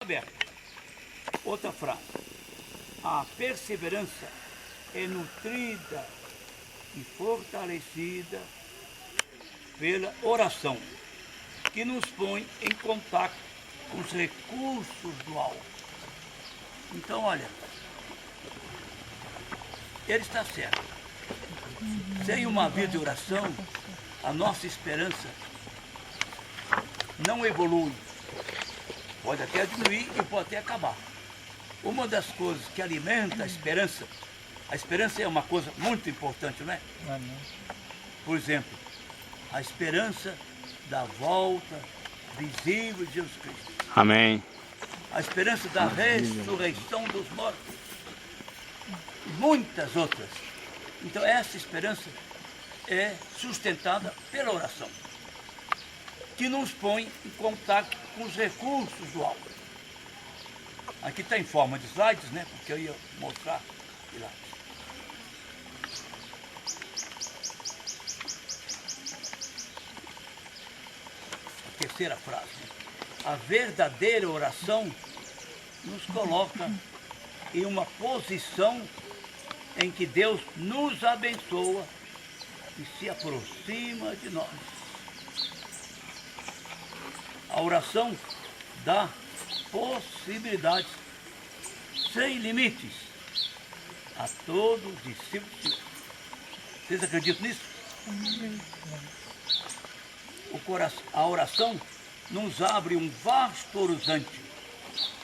aberto. Outra frase. A perseverança é nutrida e fortalecida pela oração, que nos põe em contato com os recursos do alto. Então, olha, ele está certo. Sem uma vida de oração, a nossa esperança não evolui. Pode até diminuir e pode até acabar. Uma das coisas que alimenta a esperança é uma coisa muito importante, não é? Por exemplo, a esperança da volta visível de Jesus Cristo. Amém. A esperança da ressurreição dos mortos. E muitas outras. Então essa esperança é sustentada pela oração, que nos põe em contato com os recursos do alto. Aqui está em forma de slides, né? Porque eu ia mostrar lá. A terceira frase. A verdadeira oração nos coloca em uma posição em que Deus nos abençoa e se aproxima de nós. A oração dá possibilidades sem limites a todos os discípulos de Deus. Vocês acreditam nisso? A oração nos abre um vasto horizonte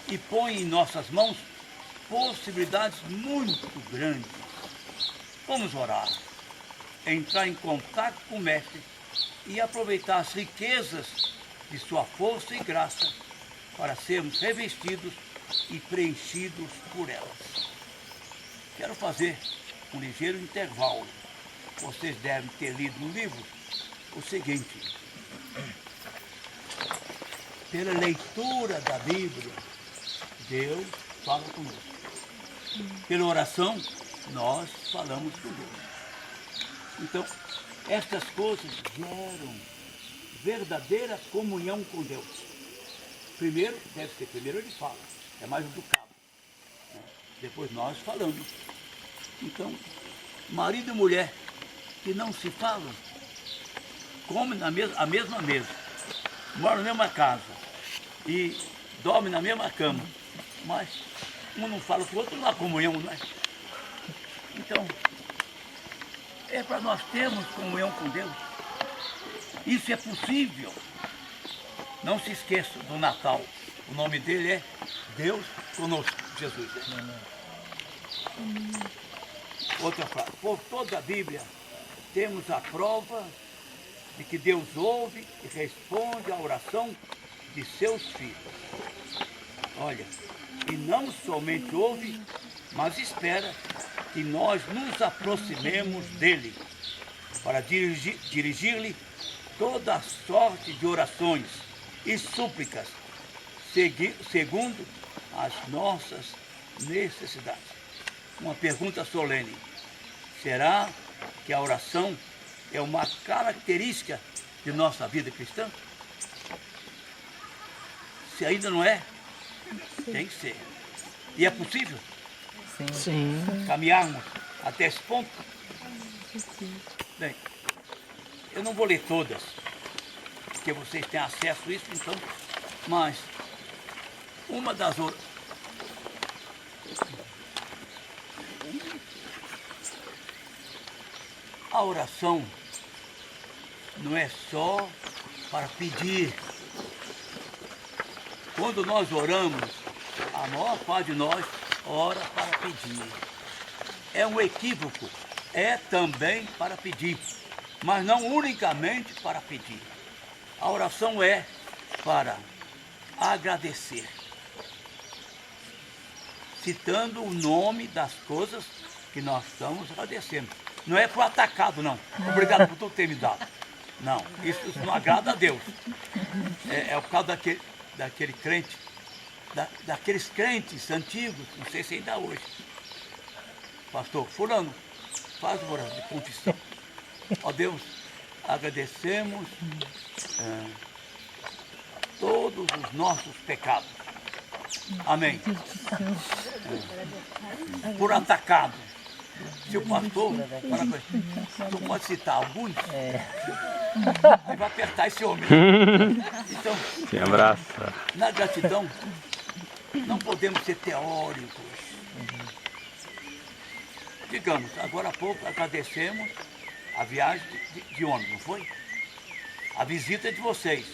e põe em nossas mãos possibilidades muito grandes. Vamos orar, entrar em contato com o Mestre e aproveitar as riquezas de sua força e graça para sermos revestidos e preenchidos por elas. Quero fazer um ligeiro intervalo. Vocês devem ter lido no livro o seguinte: pela leitura da Bíblia, Deus fala conosco. Pela oração, nós falamos com Deus. Então, estas coisas geram verdadeira comunhão com Deus. Primeiro ele fala, é mais educado. Né? Depois nós falamos. Então, marido e mulher que não se falam, comem a mesma mesa, moram na mesma casa e dormem na mesma cama, mas um não fala com o outro, não há comunhão, não é? Então, é para nós termos comunhão com Deus. Isso é possível. Não se esqueça do Natal. O nome dele é Deus conosco, Jesus. Outra frase. Por toda a Bíblia temos a prova de que Deus ouve e responde à oração de seus filhos. Olha, e não somente ouve, mas espera que nós nos aproximemos dele para dirigir-lhe toda a sorte de orações e súplicas, segundo as nossas necessidades. Uma pergunta solene: será que a oração é uma característica de nossa vida cristã? Se ainda não é, tem que ser. E é possível? Sim. Caminharmos até esse ponto? Bem, eu não vou ler todas, porque vocês têm acesso a isso, então, mas uma das outras. A oração não é só para pedir. Quando nós oramos, a maior parte de nós ora para pedir. É um equívoco, é também para pedir, mas não unicamente para pedir. A oração é para agradecer, citando o nome das coisas que nós estamos agradecendo. Não é para o atacado, não. Obrigado por tudo ter me dado. Não, isso não agrada a Deus. É por causa daquele crente, daqueles crentes antigos, não sei se ainda hoje. Pastor, fulano, faz uma oração de confissão. Ó Deus, agradecemos todos os nossos pecados. Amém. Por atacado. Se o pastor, tu pode citar alguns, ele vai apertar esse homem. Então, Se abraça. na gratidão, não podemos ser teóricos. Digamos, agora há pouco agradecemos a viagem de ônibus, não foi? A visita de vocês.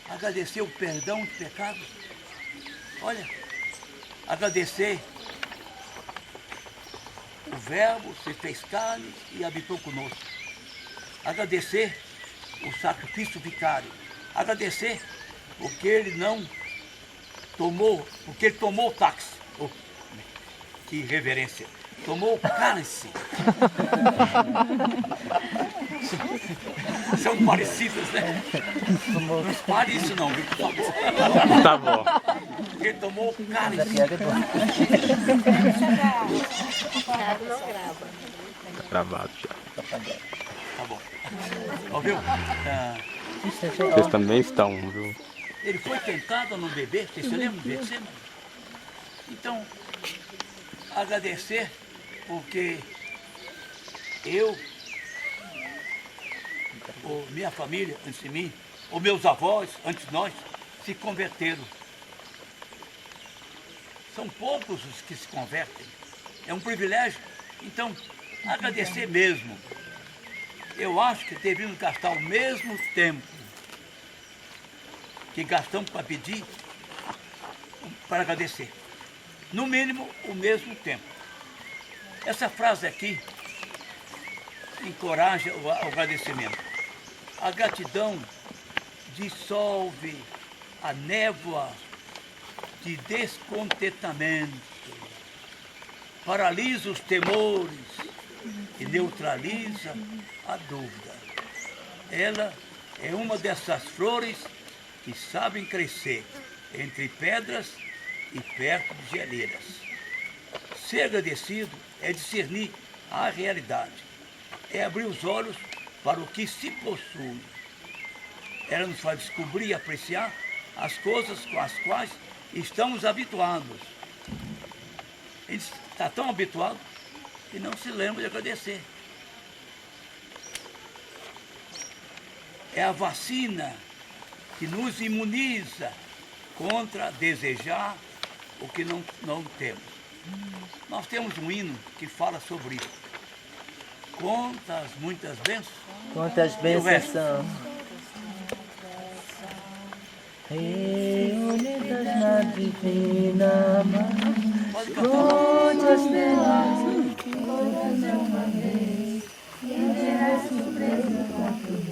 Agradecer o perdão de pecados. Olha, agradecer o Verbo se fez carne e habitou conosco. Agradecer o sacrifício vicário. Agradecer porque ele não tomou, porque ele tomou o táxi. Oh, que irreverência. Tomou o cálice. São parecidas, né? Não espalhe isso não, viu, por favor. Tá bom. Ele tomou o cálice. Gravado já. Tá bom. Ouviu? Vocês também estão, viu? Ele foi tentado a não beber, vocês se lembram de Getsemane? Então, agradecer porque eu, ou minha família antes de mim, ou meus avós antes de nós, se converteram. São poucos os que se convertem. É um privilégio. Então, agradecer mesmo. Eu acho que devíamos gastar o mesmo tempo que gastamos para pedir, para agradecer. No mínimo, o mesmo tempo. Essa frase aqui encoraja o agradecimento. A gratidão dissolve a névoa de descontentamento, paralisa os temores e neutraliza a dúvida. Ela é uma dessas flores que sabem crescer entre pedras e perto de geleiras. Ser agradecido é discernir a realidade, é abrir os olhos para o que se possui. Ela nos faz descobrir e apreciar as coisas com as quais estamos habituados. A gente está tão habituado que não se lembra de agradecer. É a vacina que nos imuniza contra desejar o que não temos. Nós temos um hino que fala sobre isso. Quantas muitas bênçãos. Quantas bênçãos são reunidas na divina mão. Pode cantar. Quantas delas uma vez,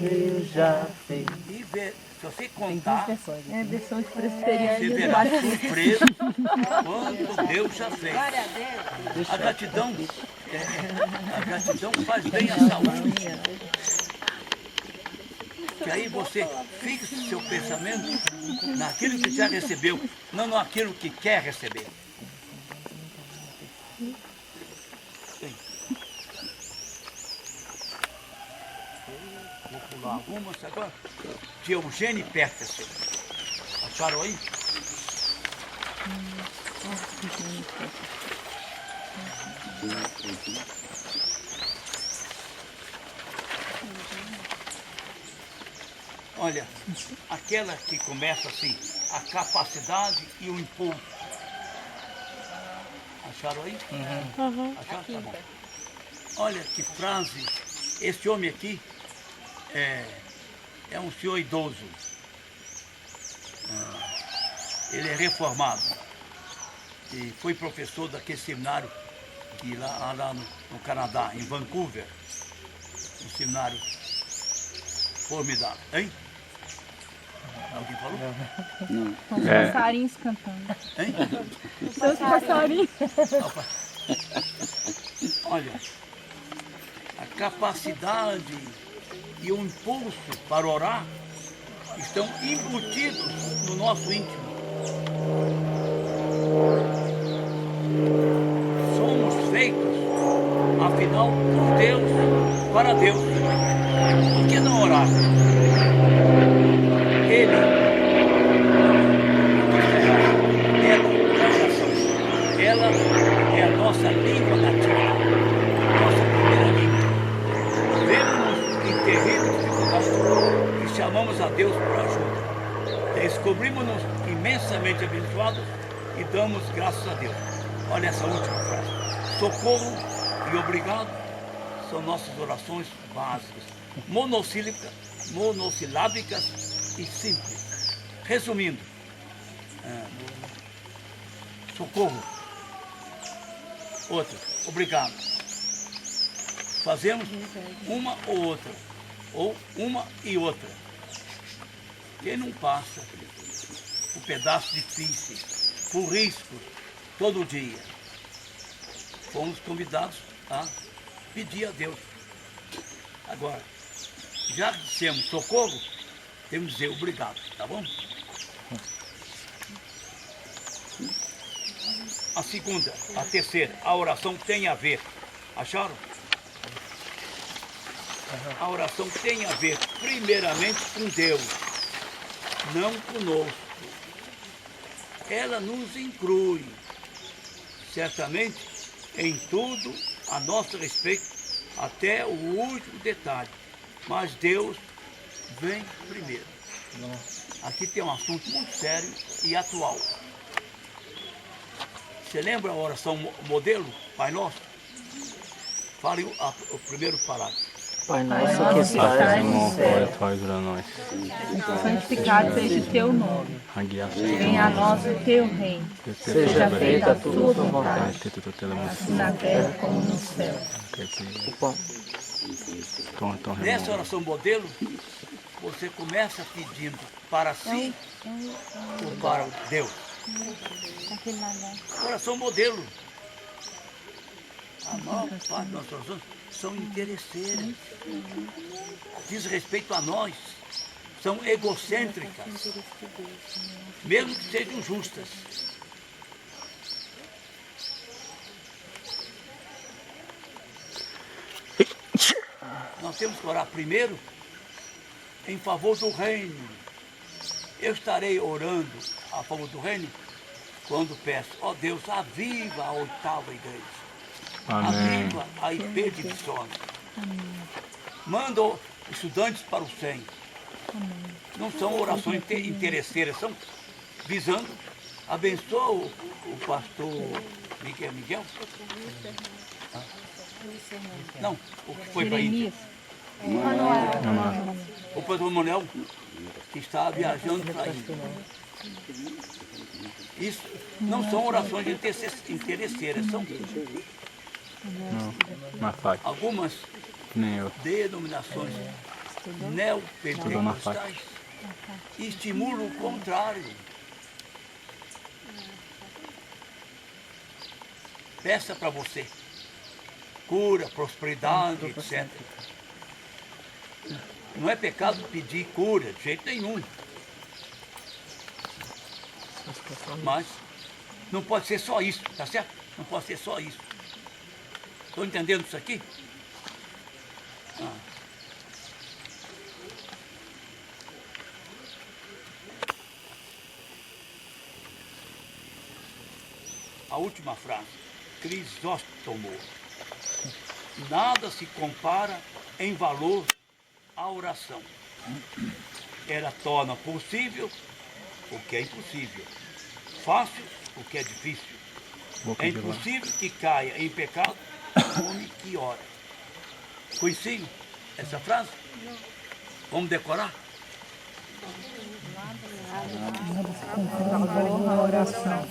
Deus já fez. E ver, se você contar, É versão de presbiteriana. você verá surpresa quanto Deus já fez. A gratidão, a gratidão faz bem à saúde. Que aí você fixa o seu pensamento naquilo que já recebeu, não naquilo que quer receber. Sim. Vou pular algumas agora. De Eugênio Peterson. Acharam aí? Olha, aquela que começa assim, a capacidade e o impulso. Acharam aí? Acharam? Tá bom. Olha que frase. Esse homem aqui é um senhor idoso. Ele é reformado. E foi professor daquele seminário que lá no Canadá, em Vancouver. Um seminário formidável. Hein? Alguém falou? São os passarinhos cantando. Hein? São os passarinhos. Olha, a capacidade e o impulso para orar estão embutidos no nosso íntimo. Somos feitos, afinal, por Deus, para Deus. Por que não orar? chamamos a Deus por ajuda. Descobrimos-nos imensamente abençoados e damos graças a Deus. Olha essa última frase. Socorro e obrigado são nossas orações básicas, monossilábicas e simples. Resumindo, socorro, outra, obrigado. Fazemos uma ou outra, ou uma e outra. Quem não passa por pedaços difíceis, por riscos, todo dia, fomos convidados a pedir a Deus. Agora, já que dissemos socorro, temos que dizer obrigado, tá bom? A segunda, a terceira, a oração tem a ver. Acharam? A oração tem a ver primeiramente com Deus, não conosco. Ela nos inclui, certamente, em tudo a nosso respeito, até o último detalhe. Mas Deus vem primeiro. Aqui tem um assunto muito sério e atual. Você lembra a oração modelo, Pai Nosso? Fale o primeiro parágrafo. Pai nosso que estás no céu, faz para nós. Santificado seja o teu nome. Venha a nós o teu reino. seja feita a tua vontade, assim na terra como no céu. Nessa oração modelo, você começa pedindo para si ou para Deus. Oração modelo. A maior parte das nossas orações são interesseiras. Diz respeito a nós. São egocêntricas. Mesmo que sejam justas. Nós temos que orar primeiro em favor do reino. Eu estarei orando a favor do reino quando peço, ó Deus, aviva a 8ª igreja. Amém. Aviva a IP de Viçosa. Manda estudantes para o SEM. Não são orações interesseiras, são visando, abençoa o pastor Miguel. Não, o que foi para a Índia. O pastor Manuel, que está viajando para a Índia. Isso não são orações interesseiras, são algumas denominações neopentecostais estimulam o contrário. Peça para você cura, prosperidade, etc. Não é pecado pedir cura, de jeito nenhum. Mas não pode ser só isso, tá certo? Não pode ser só isso. Estão entendendo isso aqui? A última frase, Crisóstomo. Nada se compara em valor à oração. Ela torna possível o que é impossível, fácil o que é difícil. É impossível que caia em pecado o homem que ora. Conheciam essa frase? Vamos decorar? A oração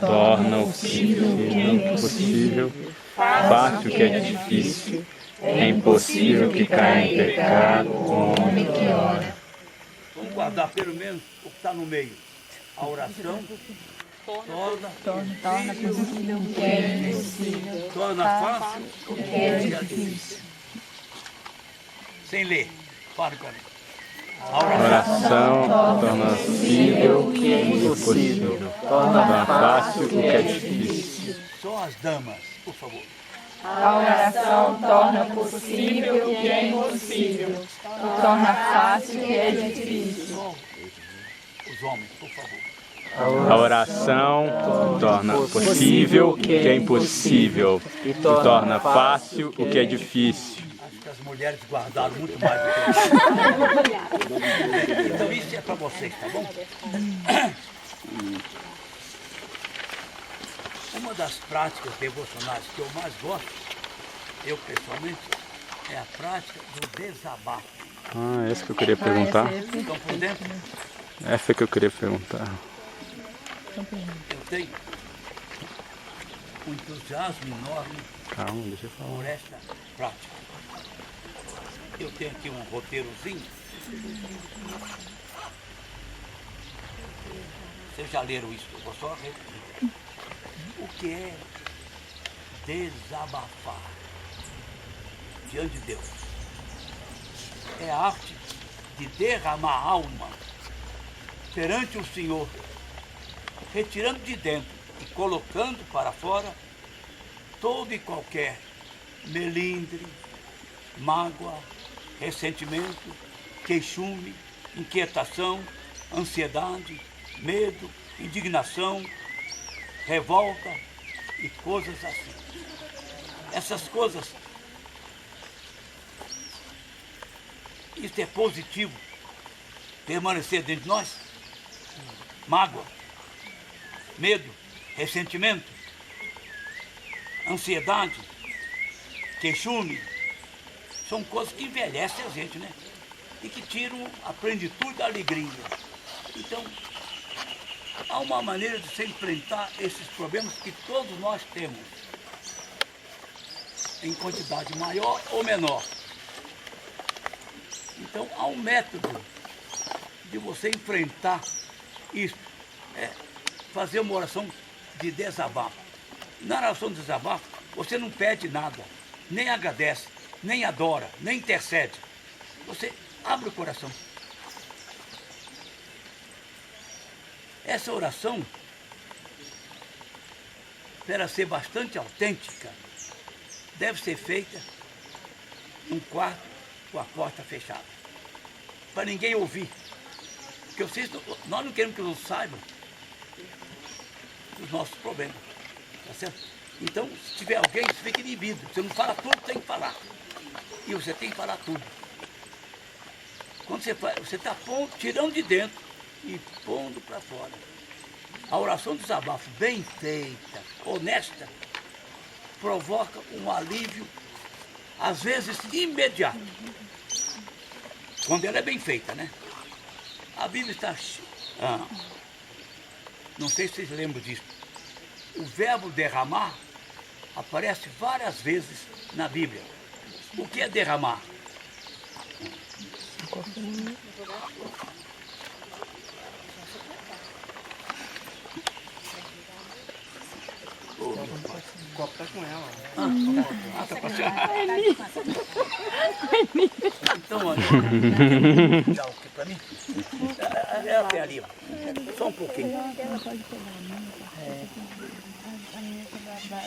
torna o que é impossível, fácil o que é difícil. É impossível que caia em pecado o homem que ora. Vamos guardar pelo menos o que está no meio. A oração torna possível o que é impossível. Torna fácil o que é difícil. Sem ler, fale com ele. A oração torna possível o que é impossível. Torna fácil o que é difícil. Só as damas, por favor. A oração torna possível o que é impossível. Torna fácil o que é difícil. Os homens, por favor. A oração torna possível o que é impossível e torna fácil o que é difícil. As que as mulheres guardaram muito mais do que eu. Então isso é para vocês, tá bom? Uma das práticas devocionais que eu mais gosto, eu pessoalmente, é a prática do desabafo. Ah, essa que eu queria perguntar. Estão por dentro? Essa que eu queria perguntar. Eu tenho um entusiasmo enorme Calma, deixa eu falar. por esta prática. Eu tenho aqui um roteirozinho. Vocês já leram isso? Eu vou só repetir. O que é desabafar diante de Deus? É a arte de derramar a alma perante o Senhor, retirando de dentro e colocando para fora todo e qualquer melindre, mágoa, ressentimento, queixume, inquietação, ansiedade, medo, indignação, revolta e coisas assim. Essas coisas, isso é positivo, permanecer dentro de nós? Mágoa, medo, ressentimento, ansiedade, queixume, são coisas que envelhecem a gente, né? E que tiram a plenitude da alegria. Então, há uma maneira de se enfrentar esses problemas que todos nós temos, em quantidade maior ou menor. Então, há um método de você enfrentar isso, é fazer uma oração de desabafo. Na oração de desabafo, você não pede nada, nem agradece, nem adora, nem intercede. Você abre o coração. Essa oração, para ser bastante autêntica, deve ser feita num quarto com a porta fechada, para ninguém ouvir. Porque nós não queremos que os outros saibam dos nossos problemas, tá certo? Então, se tiver alguém, você fica inibido. Você não fala tudo, tem que falar. E você tem que falar tudo. Quando você está tirando de dentro e pondo para fora. A oração do desabafo bem feita, honesta, provoca um alívio, às vezes imediato. Quando ela é bem feita, né? A Bíblia está... não sei se vocês lembram disso. O verbo derramar aparece várias vezes na Bíblia. O que é derramar? O copo tá com ela. Tá passeando. Então, olha, dá o que pra mim? Ela tem ali, ó. Só um pouquinho.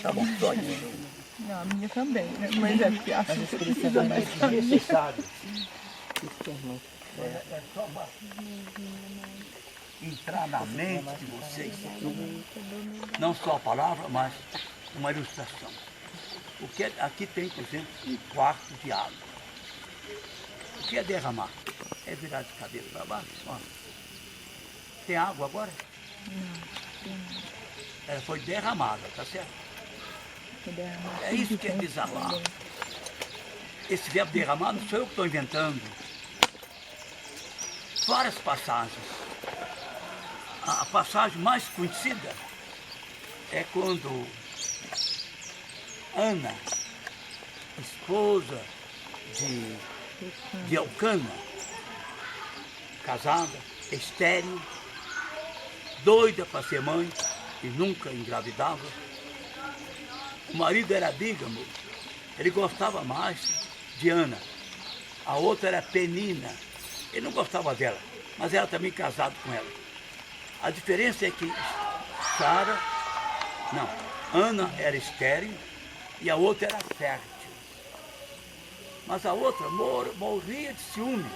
Tá bom, só isso. Não, a minha também, né? Mas é porque acho que precisa mais. Você sabe, é só entrar na mente de vocês. Não só a palavra, mas uma ilustração. O que é, aqui tem, por exemplo, um quarto de água. O que é derramar? É virar de cabeça para baixo. Ó. Tem água agora? Não. Ela foi derramada, tá certo? É isso que é desabar. Esse verbo derramar não sou eu que estou inventando. Várias passagens. A passagem mais conhecida é quando Ana, esposa de Elcana, casada, estéril, doida para ser mãe e nunca engravidava. O marido era bígamo, ele gostava mais de Ana. A outra era Penina, ele não gostava dela, mas era também casado com ela. A diferença é que Ana era estéril e a outra era fértil. Mas a outra morria de ciúme,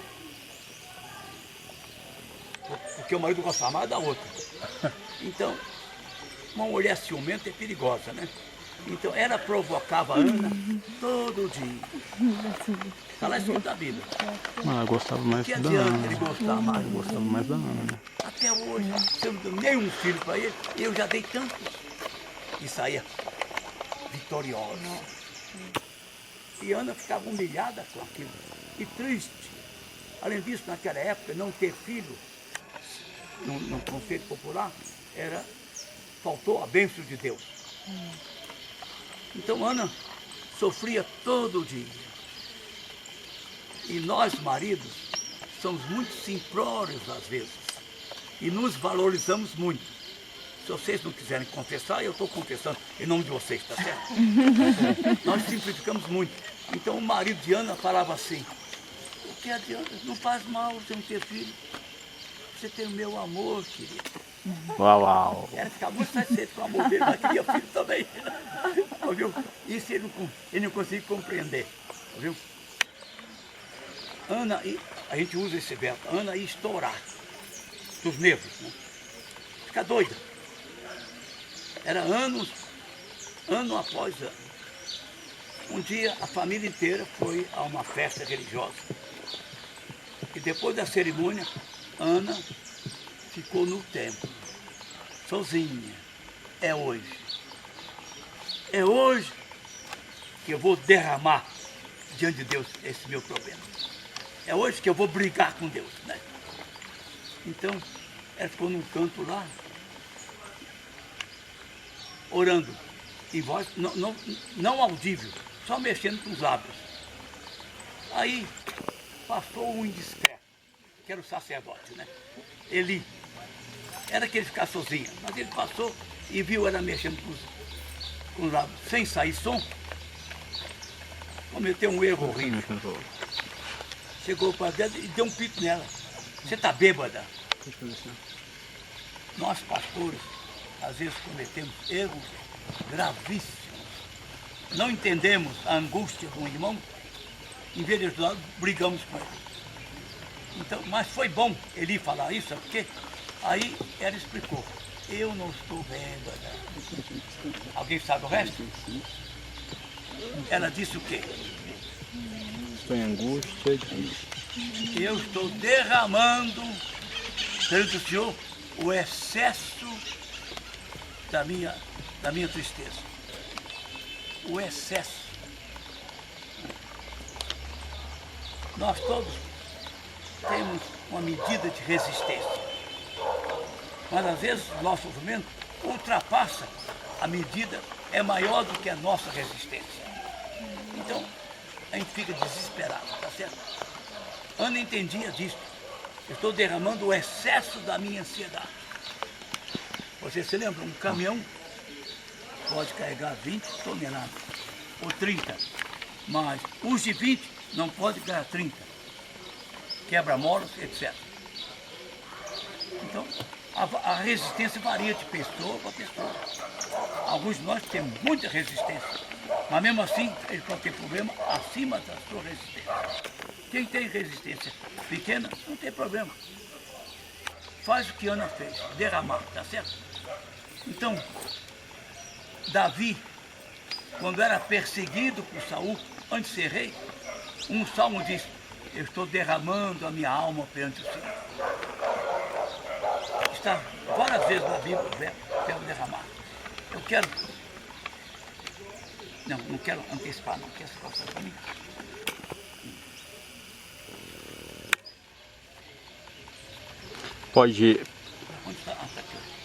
porque o marido gostava mais da outra. Então, uma mulher ciumenta é perigosa, né? Então ela provocava a Ana todo dia. Está lá escrito na Bíblia. Ah, eu gostava mais Que da adianta Ana. ele gostar mais? Eu gostava mais da Ana, né? Até hoje, se eu não dou nenhum filho para ele, eu já dei tantos. E saía vitoriosa. E Ana ficava humilhada com aquilo. E triste. Além disso, naquela época, não ter filho, no conceito popular, faltou a bênção de Deus. Então Ana sofria todo dia. E nós, maridos, somos muito simplórios às vezes. E nos valorizamos muito. Se vocês não quiserem confessar, eu estou confessando em nome de vocês, tá certo? Nós simplificamos muito. Então o marido de Ana falava assim: o que adianta? Não faz mal você não ter filho. Você tem o meu amor, querido. Uau. Ela ficava muito satisfeita com o amor dele, mas queria filho também. Viu? Isso ele não conseguia compreender. Viu? Ana, a gente usa esse verbo, Ana ia estourar dos nervos, né? Ficar doida. Era ano após ano. Um dia a família inteira foi a uma festa religiosa. E depois da cerimônia, Ana ficou no templo, sozinha. É hoje. É hoje que eu vou derramar diante de Deus esse meu problema. É hoje que eu vou brigar com Deus, né? Então, ela ficou num canto lá, orando, em voz não audível, só mexendo com os lábios. Aí, passou um indiscreto, que era o sacerdote, né? Eli. Era que ele ficar sozinho, mas ele passou e viu ela mexendo com os lábios, sem sair som, cometeu um erro horrível. Chegou para dentro e deu um pito nela. Você está bêbada? Nós, pastores, às vezes cometemos erros gravíssimos. Não entendemos a angústia do irmão, em vez de ajudar, brigamos com ele. Então, mas foi bom ele falar isso, sabe por quê? Aí ela explicou: eu não estou bêbada. Alguém sabe o resto? Ela disse o quê? Estou em angústia eu estou derramando perante o Senhor o excesso da minha tristeza. O excesso. Nós todos temos uma medida de resistência. Mas às vezes o nosso sofrimento ultrapassa a medida, é maior do que a nossa resistência. Então, a gente fica desesperado, tá certo? Ana entendia disso. Eu estou derramando o excesso da minha ansiedade. Você se lembra? Um caminhão pode carregar 20 toneladas, ou 30, mas os de 20 não pode carregar 30. Quebra-molas, etc. Então, a resistência varia de pessoa para pessoa. Alguns de nós temos muita resistência, mas mesmo assim, ele pode ter problema acima da sua resistência. Quem tem resistência pequena, não tem problema. Faz o que Ana fez, derramar, tá certo? Então, Davi, quando era perseguido por Saul, antes de ser rei, um salmo diz: eu estou derramando a minha alma perante o Senhor. Está várias vezes na Bíblia o verbo derramar. Eu quero... Não quero antecipar, não quero passar para mim.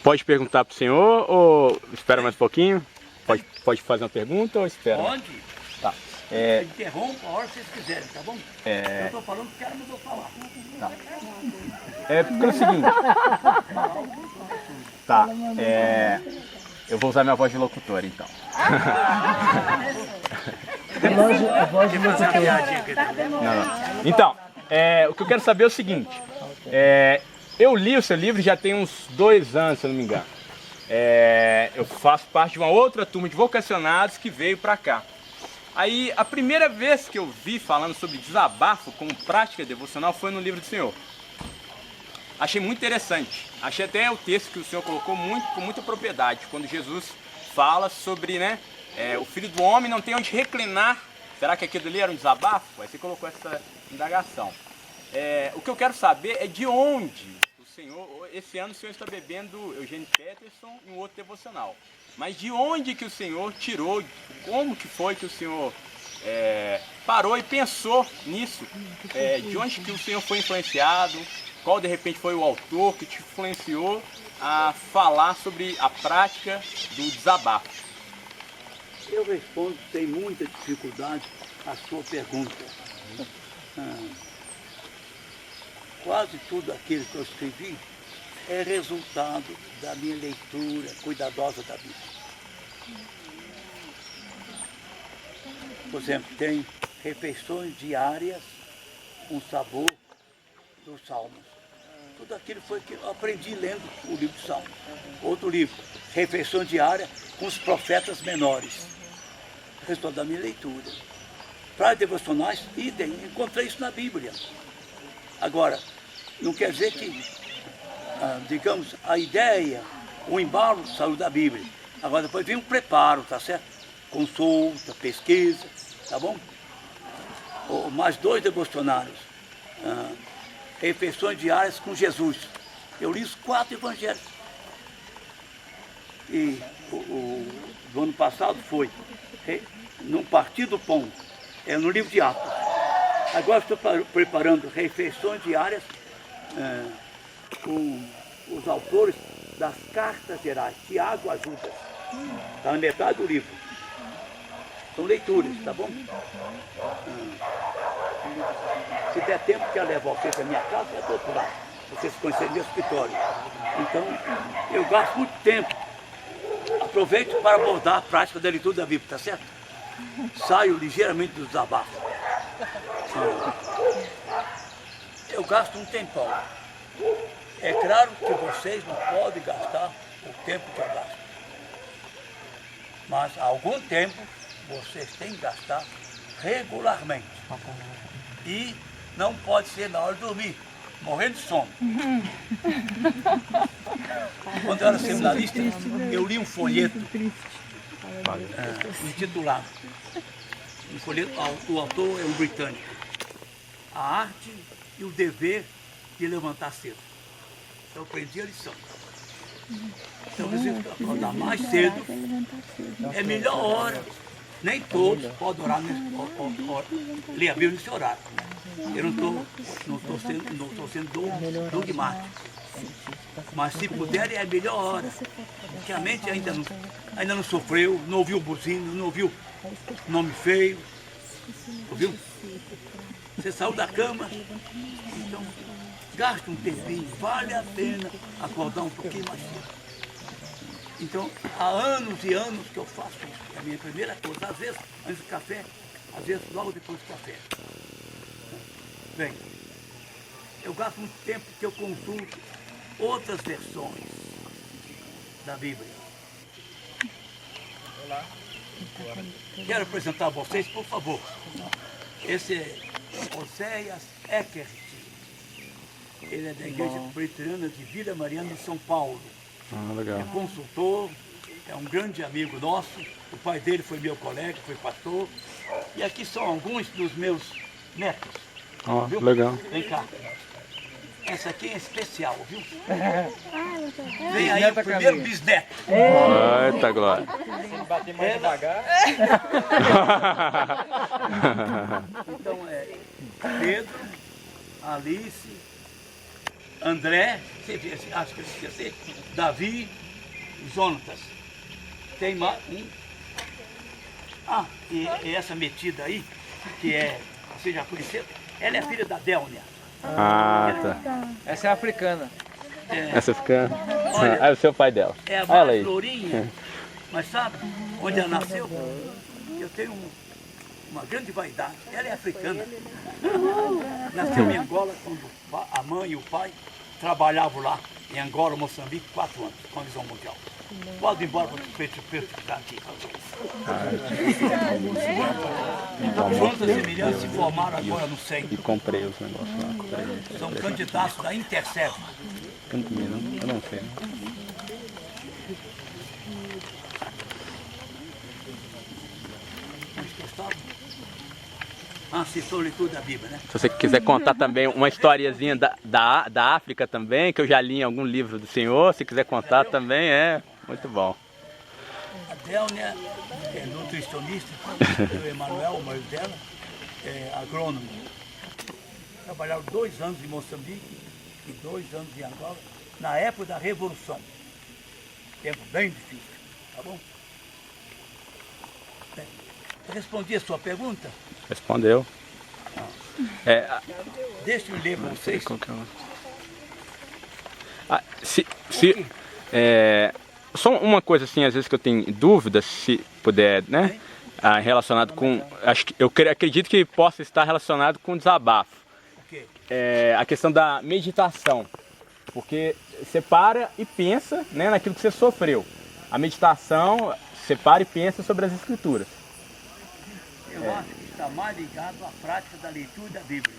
Pode perguntar para o senhor ou espera mais um pouquinho? Pode fazer uma pergunta ou espera? Pode. Tá. Interrompa a hora que vocês quiserem, tá bom? Eu estou falando porque ela não vou falar. Tá. Porque é o seguinte. Tá. Eu vou usar minha voz de locutor, então. Não. Então, o que eu quero saber é o seguinte. Eu li o seu livro já tem uns 2 anos, se eu não me engano. Eu faço parte de uma outra turma de vocacionados que veio para cá. Aí, a primeira vez que eu vi falando sobre desabafo como prática devocional foi no livro do Senhor. Achei muito interessante. Achei até o texto que o Senhor colocou com muita propriedade, quando Jesus fala sobre, o Filho do Homem não tem onde reclinar. Será que aquilo ali era um desabafo? Aí você colocou essa indagação. O que eu quero saber é de onde o senhor, esse ano o senhor está bebendo Eugênio Peterson e um outro devocional. Mas de onde que o senhor tirou, como que foi que o senhor parou e pensou nisso? De onde que o senhor foi influenciado? Qual de repente foi o autor que te influenciou a falar sobre a prática do desabafo? Eu respondo sem muita dificuldade a sua pergunta. Quase tudo aquilo que eu escrevi é resultado da minha leitura cuidadosa da Bíblia. Por exemplo, tem refeições diárias com sabor dos Salmos. Tudo aquilo foi que eu aprendi lendo o livro de Salmos. Outro livro, refeição diária com os profetas menores. Resultado da minha leitura. Para devocionais, idem, encontrei isso na Bíblia. Agora, não quer dizer que, digamos, a ideia, o embalo saiu da Bíblia. Agora depois vem um preparo, tá certo? Consulta, pesquisa, tá bom? Mais 2 devocionários. Refeições diárias com Jesus. Eu li os 4 evangelhos. E do ano passado foi no Partir do Pão, no livro de Atos. Agora estou preparando refeições diárias com os autores das cartas gerais. Tiago ajuda. Está na metade do livro. São leituras, tá bom? Se der tempo, quero levar vocês à minha casa, é do outro lado. Vocês conhecerem meu escritório. Então, eu gasto muito tempo. Aproveito para abordar a prática da leitura da Bíblia, tá certo? Saio ligeiramente do desabafo. Eu gasto um tempão. É claro que vocês não podem gastar o tempo que eu gasto. Mas há algum tempo vocês têm que gastar regularmente. E não pode ser na hora de dormir, morrendo de sono. Quando eu era seminarista, eu li um folheto intitulado, um folheto, o autor é um britânico, A Arte e o Dever de Levantar Cedo. Eu aprendi a lição. Então, você acordar mais cedo é a melhor hora. Nem todos podem orar, ler a Bíblia nesse horário. Eu não estou sendo dogmático. Mas se puder, é a melhor hora. Porque a mente ainda não sofreu, não ouviu buzina, não ouviu nome feio. Ouviu? Você saiu da cama, então gasta um tempinho, vale a pena acordar um pouquinho mais cedo. Então, há anos e anos que eu faço isso. É a minha primeira coisa. Às vezes, antes do café, às vezes logo depois do café. Bem, eu gasto muito tempo que eu consulto outras versões da Bíblia. Olá. Quero apresentar a vocês, por favor. Esse é Oséias Eckert. Ele é da Igreja Presbiteriana de Vila Mariana, de São Paulo. Legal. É consultor, é um grande amigo nosso. O pai dele foi meu colega, foi pastor. E aqui são alguns dos meus netos. Viu? Legal. Vem cá. Essa aqui é especial, viu? Vem aí o primeiro bisneto. Eita, glória. Bater mais devagar. Então é Pedro, Alice, André, acho que eu esqueci, Davi, Jonatas. Tem mais um. E essa metida aí, que é, você já conheceu, ela é filha da Délnia. Tá. Essa é africana. Essa fica. Olha, É o seu pai dela. é a Olha ela mais aí. lourinha, mas sabe onde ela nasceu? Eu tenho uma grande vaidade. Ela é africana. Nasceu em Angola quando a mãe e o pai trabalhavam lá em Angola, Moçambique, 4 anos, com a visão mundial. Pode ir embora para o ficar aqui. Juntas e Milhares se formaram agora no centro. E comprei os negócios lá. São candidatos da Intercept. Eu não sei. Gustavo? Assessor de leitura da Bíblia, né? Se você quiser contar também uma historiazinha da África também, que eu já li em algum livro do senhor, se quiser contar também, é muito bom. A Délnia é nutricionista, o Emanuel, o marido dela, é agrônomo. Trabalharam 2 anos em Moçambique e 2 anos em Angola, na época da Revolução. Tempo bem difícil, tá bom? Bem, respondi a sua pergunta? Respondeu. Deixa eu ler para vocês. Só uma coisa assim, às vezes que eu tenho dúvidas, se puder, né? Relacionado com. Acredito que possa estar relacionado com desabafo. A questão da meditação. Porque você para e pensa, né, naquilo que você sofreu. A meditação, você para e pensa sobre as escrituras. Eu acho que está mais ligado à prática da leitura da Bíblia.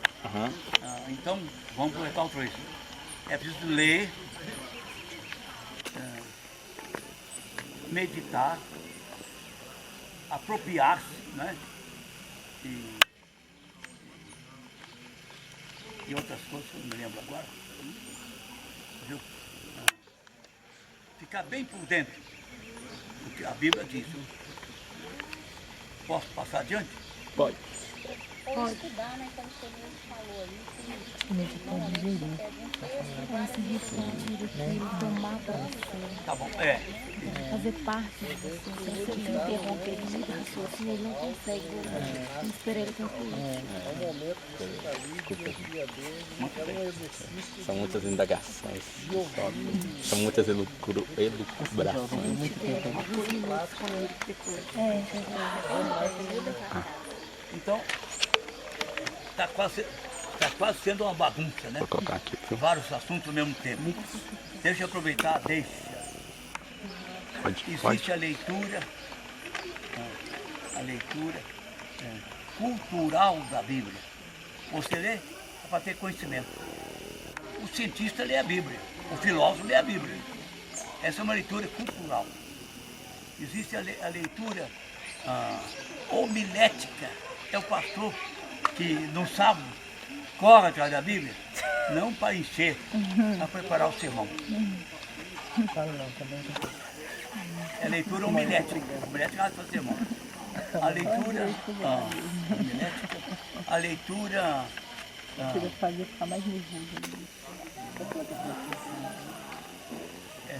Então, vamos colocar outra vez. É preciso ler, meditar, apropriar-se, né? E outras coisas que eu não me lembro agora. Viu? Ficar bem por dentro do que a Bíblia diz. Posso passar adiante? Pode. Pode estudar, né? Como o senhor falou ali. Tomar para você, Tá bom, fazer parte de você. Se você interromper ele no raciocínio, ele não consegue esperar ele concluir. São muitas indagações, são muitas elucubrações. então, está quase sendo uma bagunça, né? Vou colocar aqui, viu? Vários assuntos ao mesmo tempo. Deixa eu aproveitar, Existe a leitura cultural da Bíblia. Você lê para ter conhecimento. O cientista lê a Bíblia, o filósofo lê a Bíblia. Essa é uma leitura cultural. Existe a leitura homilética. É o pastor que no sábado corre atrás da Bíblia, não para encher, para preparar o sermão. É leitura homilética. Homilética é para o sermão. A leitura homilética, a leitura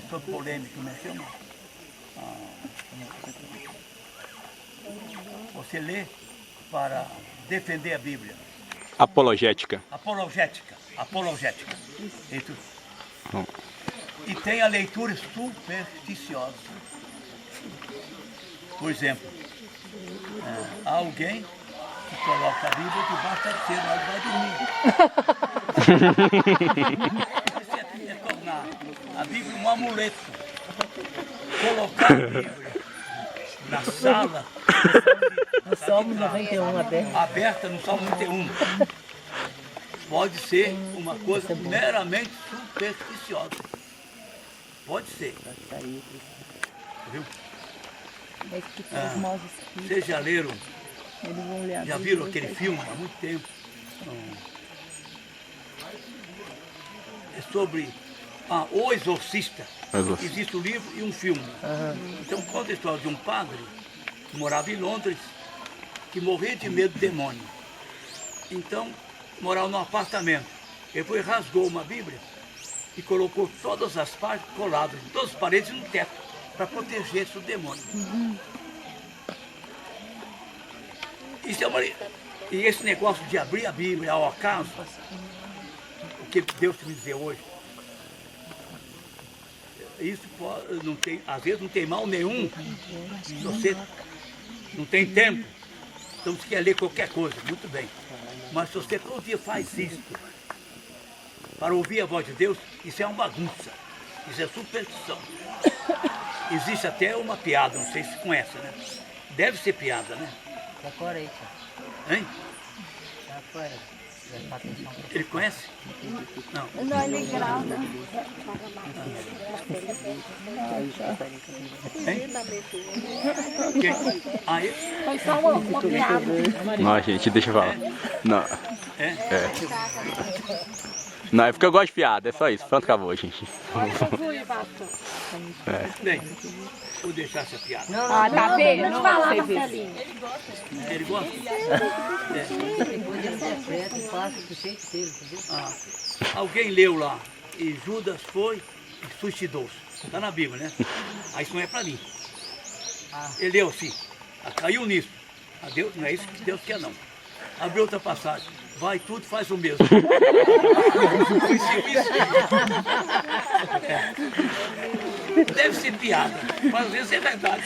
sobre polêmica, como é que chama? Você lê para defender a Bíblia. Apologética. Apologética. E tem a leitura supersticiosa. Por exemplo, há alguém que coloca a Bíblia debaixo da travesseiro, vai dormir. Isso é tornar a Bíblia um amuleto. Colocar a Bíblia na sala. No Salmo 91 aberta no Salmo 91. Pode ser uma coisa meramente supersticiosa. Pode ser. Viu? Vocês já leram? Já viram aquele filme há muito tempo? É sobre O Exorcista. Existe um livro e um filme. Então conta a história de um padre que morava em Londres, que morria de medo do demônio. Então, morava num apartamento. Ele foi, rasgou uma Bíblia e colocou todas as partes coladas, em todas as paredes e no teto, para proteger-se do demônio. Isso é uma... E esse negócio de abrir a Bíblia ao acaso, o que Deus me dizer hoje, isso não tem, às vezes não tem mal nenhum, se você não tem tempo. Então você quer ler qualquer coisa, muito bem. Mas se você todo dia faz isso, para ouvir a voz de Deus, isso é uma bagunça. Isso é superstição. Existe até uma piada, não sei se conhece, né? Deve ser piada, né? Hein? Ele conhece? Não. Não, ele grava. Hein? Quem? Aí, Foi só uma piada. Não, gente, deixa eu falar. Não. é? Não, é porque eu gosto de piada, é só isso. Pronto, acabou, gente. Bem, vou deixar essa piada. Ah, tá vendo? Não Falar, você vê. Marcelinho. Ele gosta? Depois ele der certo, passa do jeito dele, entendeu? Ah, alguém leu lá, e Judas foi e suicidou-se. Está na Bíblia, né? Aí isso não é para mim. Ele leu assim, caiu nisso. A Deus, não é isso que Deus quer, não. Abriu outra passagem. Vai tudo, faz o mesmo. Deve ser piada, mas às vezes é verdade.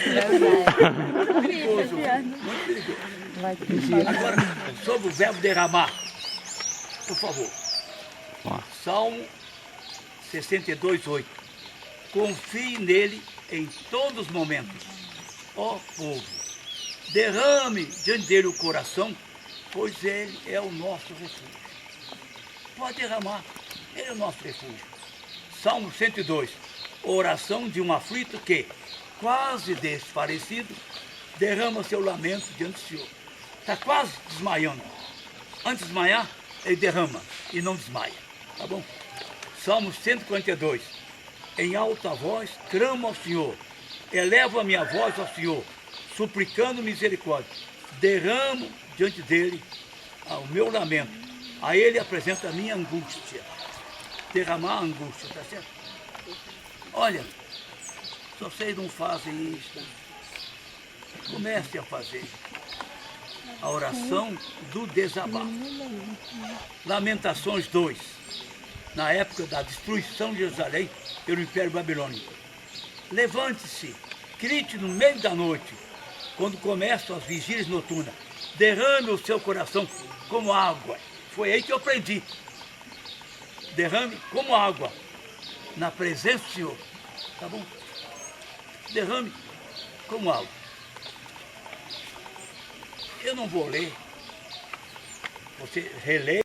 Perigoso, muito perigoso. Agora, sobre o verbo derramar, por favor. Salmo 62:8. Confie nele em todos os momentos. Ó povo, derrame diante dele o coração, pois ele é o nosso refúgio. Pode derramar, ele é o nosso refúgio. Salmo 102. Oração de um aflito que, quase desfalecido, derrama seu lamento diante do Senhor. Está quase desmaiando. Antes de desmaiar, ele derrama e não desmaia. Tá bom? Salmo 142. Em alta voz, clamo ao Senhor. Elevo a minha voz ao Senhor, suplicando misericórdia. Derramo diante dele o meu lamento. A ele apresento a minha angústia. Derramar a angústia, tá certo? Olha, se vocês não fazem isso, comecem a fazer a oração do desabafo. Lamentações 2. Na época da destruição de Jerusalém pelo Império Babilônico. Levante-se, grite no meio da noite, quando começam as vigílias noturnas. Derrame o seu coração como água. Foi aí que eu aprendi. Derrame como água na presença do Senhor. Tá bom? Derrame como água. Eu não vou ler. Você relê.